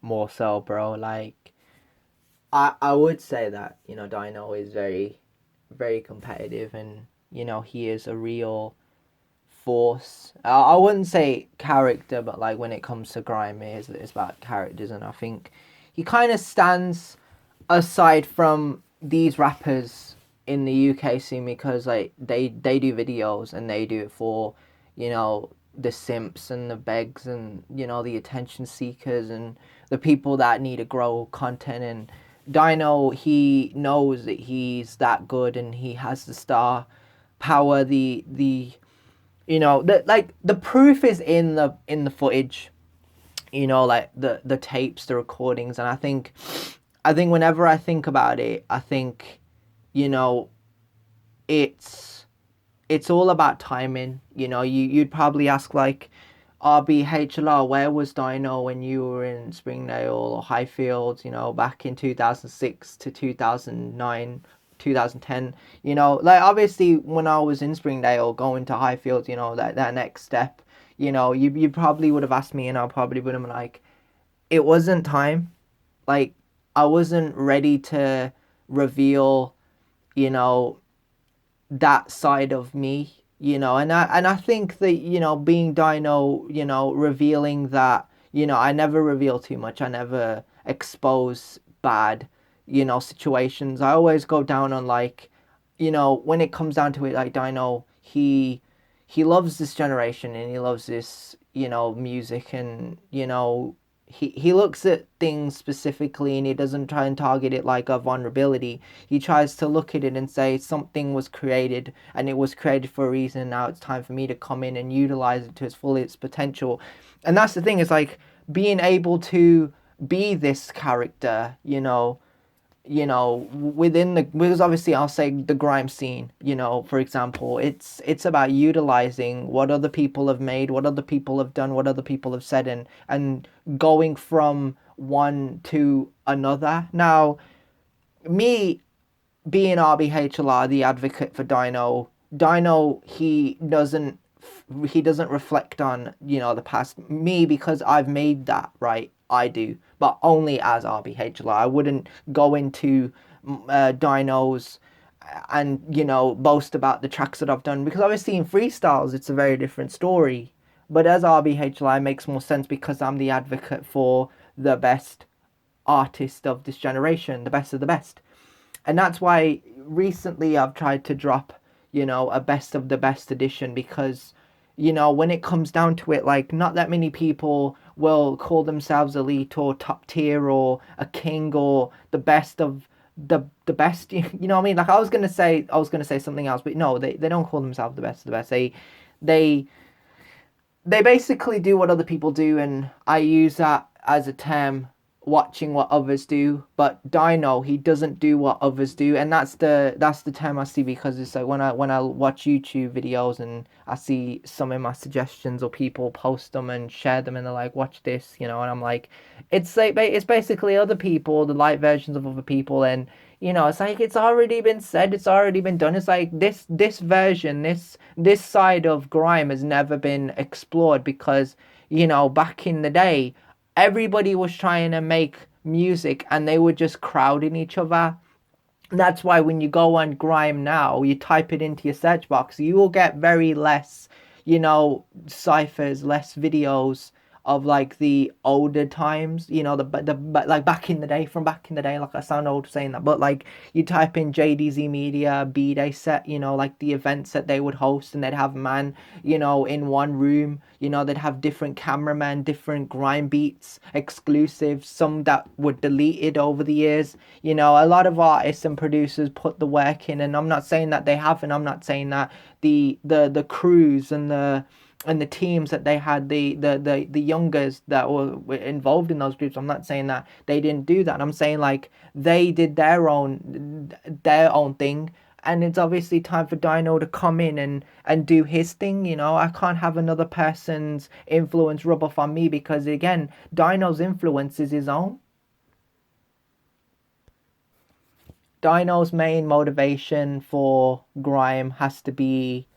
more so, bro. Like I would say that, Dino is very very competitive, and he is a real force. I wouldn't say character, but like when it comes to grime, it's about characters, and I think he kind of stands aside from these rappers in the UK scene because like they do videos and they do it for the simps and the begs and the attention seekers and the people that need to grow content. And Dino, he knows that he's that good and he has the star power. The like the proof is in the footage, like the tapes, the recordings. And I think whenever I think about it, I think you know it's it's all about timing. You'd probably ask like RBHLR, where was Dino when you were in Springdale or Highfields, back in 2006 to 2009, 2010. Like obviously when I was in Springdale going to Highfields, that next step, you probably would have asked me and I probably would have been like, it wasn't time. Like I wasn't ready to reveal, you know, that side of me, and I think that, being Dino, revealing that, I never reveal too much. I never expose bad, situations. I always go down on like, when it comes down to it, like Dino, he loves this generation and he loves this, music, and he looks at things specifically and he doesn't try and target it like a vulnerability. He tries to look at it and say something was created and it was created for a reason. Now it's time for me to come in and utilize it to its full its potential. And that's the thing, is like being able to be this character, within the, because obviously I'll say the grime scene, for example, it's about utilizing what other people have made, what other people have done, what other people have said, and going from one to another. Now, me being RBHLR, the advocate for Dino, he doesn't reflect on the past. Me, because I've made that, right, I do, but only as RBHLR. I wouldn't go into Dino's and boast about the tracks that I've done, because obviously in freestyles it's a very different story. But as RBHLR, it makes more sense because I'm the advocate for the best artist of this generation, the best of the best. And that's why recently I've tried to drop, a best of the best edition, because, when it comes down to it, like not that many people will call themselves elite or top tier or a king or the best of the best. You know what I mean? Like I was gonna say something else, but no, they don't call themselves the best of the best. They they basically do what other people do, and I use that as a term, watching what others do. But Dino, he doesn't do what others do, and that's the term I see, because it's like when I watch YouTube videos and I see some of my suggestions or people post them and share them and they're like, watch this, and I'm like, it's basically other people, the light versions of other people. And it's like it's already been said, it's already been done. It's like this version, this side of grime has never been explored, because back in the day everybody was trying to make music and they were just crowding each other. That's why when you go on grime now, you type it into your search box, you will get very less, ciphers, less videos of like the older times, the like back in the day, from back in the day. Like I sound old saying that, but like you type in JDZ Media B-Day set, like the events that they would host, and they'd have man, in one room, they'd have different cameramen, different grime beats, exclusives, some that were deleted over the years. A lot of artists and producers put the work in, and I'm not saying that they haven't. I'm not saying that the crews and the teams that they had, the youngers that were involved in those groups, I'm not saying that they didn't do that. I'm saying like they did their own thing. And it's obviously time for Dino to come in and do his thing. I can't have another person's influence rub off on me, because again, Dino's influence is his own. Dino's main motivation for grime has to be,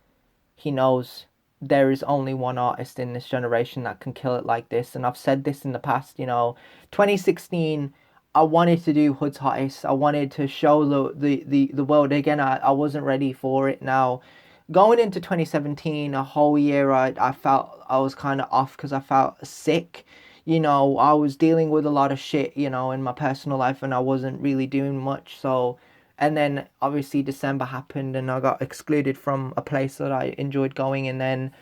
he knows, there is only one artist in this generation that can kill it like this. And I've said this in the past, 2016, I wanted to do Hood's Hottest. I wanted to show the world again. I wasn't ready for it. Now, going into 2017, a whole year, I felt I was kind of off because I felt sick. I was dealing with a lot of shit, in my personal life, and I wasn't really doing much. So, and then obviously December happened and I got excluded from a place that I enjoyed going. And then,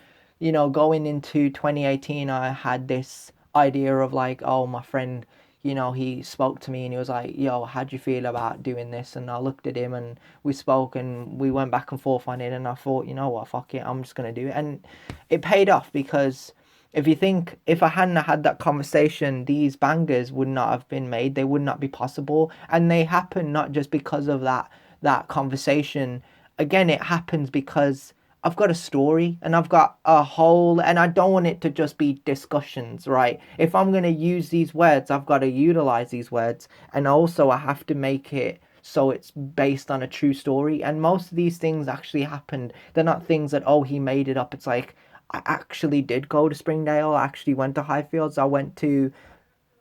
going into 2018, I had this idea of like, oh, my friend, he spoke to me and he was like, yo, how'd you feel about doing this? And I looked at him and we spoke and we went back and forth on it. And I thought, you know what, fuck it, I'm just going to do it. And it paid off because if you think, if I hadn't had that conversation, these bangers would not have been made. They would not be possible. And they happen not just because of that conversation. Again, it happens because I've got a story and I've got a whole, and I don't want it to just be discussions, right? If I'm going to use these words, I've got to utilize these words. And also I have to make it so it's based on a true story. And most of these things actually happened. They're not things that, oh, he made it up. It's like, I actually did go to Springdale. I actually went to Highfields. I went to,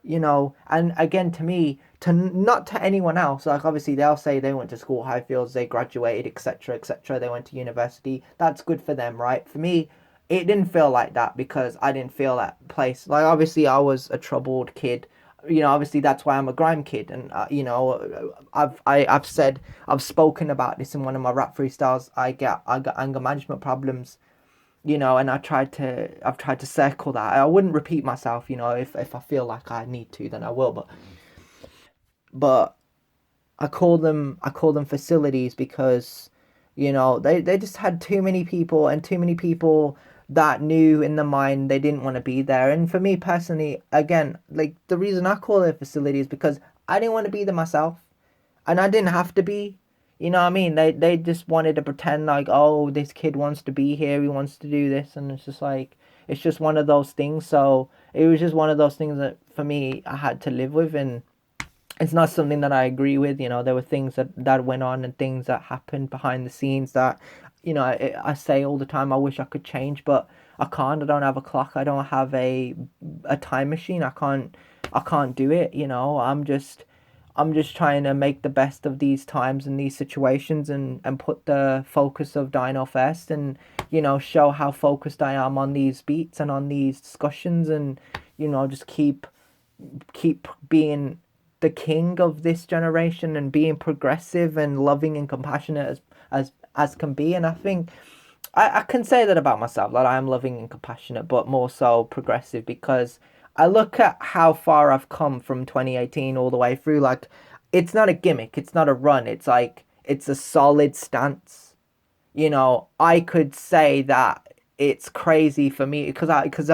and again, to me, not to anyone else, like obviously they'll say they went to school, Highfields, they graduated, etc., etc., they went to university. That's good for them, right? For me, it didn't feel like that because I didn't feel that place. Like obviously I was a troubled kid. Obviously that's why I'm a grime kid, and I've spoken about this in one of my rap freestyles. I got anger management problems, and I've tried to circle that. I wouldn't repeat myself, if I feel like I need to, then I will. But I call them facilities because, they just had too many people and too many people that knew in the mind they didn't want to be there. And for me personally, again, like the reason I call it facilities because I didn't want to be there myself and I didn't have to be. You know what I mean? They just wanted to pretend like, oh, this kid wants to be here, he wants to do this, and it's just like it's just one of those things. So it was just one of those things that for me I had to live with, and it's not something that I agree with. There were things that went on and things that happened behind the scenes that, I say all the time I wish I could change, but I can't. I don't have a clock. I don't have a time machine. I can't do it. I'm just trying to make the best of these times and these situations and put the focus of Dino first and, show how focused I am on these beats and on these discussions and, just keep being the king of this generation and being progressive and loving and compassionate as can be. And I think I can say that about myself, that I am loving and compassionate, but more so progressive because I look at how far I've come from 2018 all the way through. Like, it's not a gimmick, it's not a run, it's like, it's a solid stance. I could say that it's crazy for me because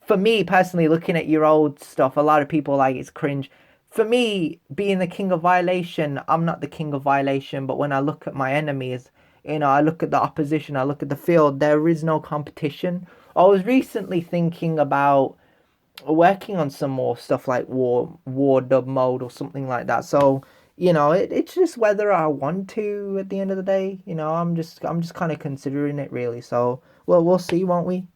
for me personally, looking at your old stuff, a lot of people like it's cringe. For me, being the king of violation, I'm not the king of violation, but when I look at my enemies, I look at the opposition, I look at the field, there is no competition. I was recently thinking about working on some more stuff like war dub mode or something like that. So, it's just whether I want to at the end of the day. I'm just kind of considering it really. So, well, we'll see, won't we?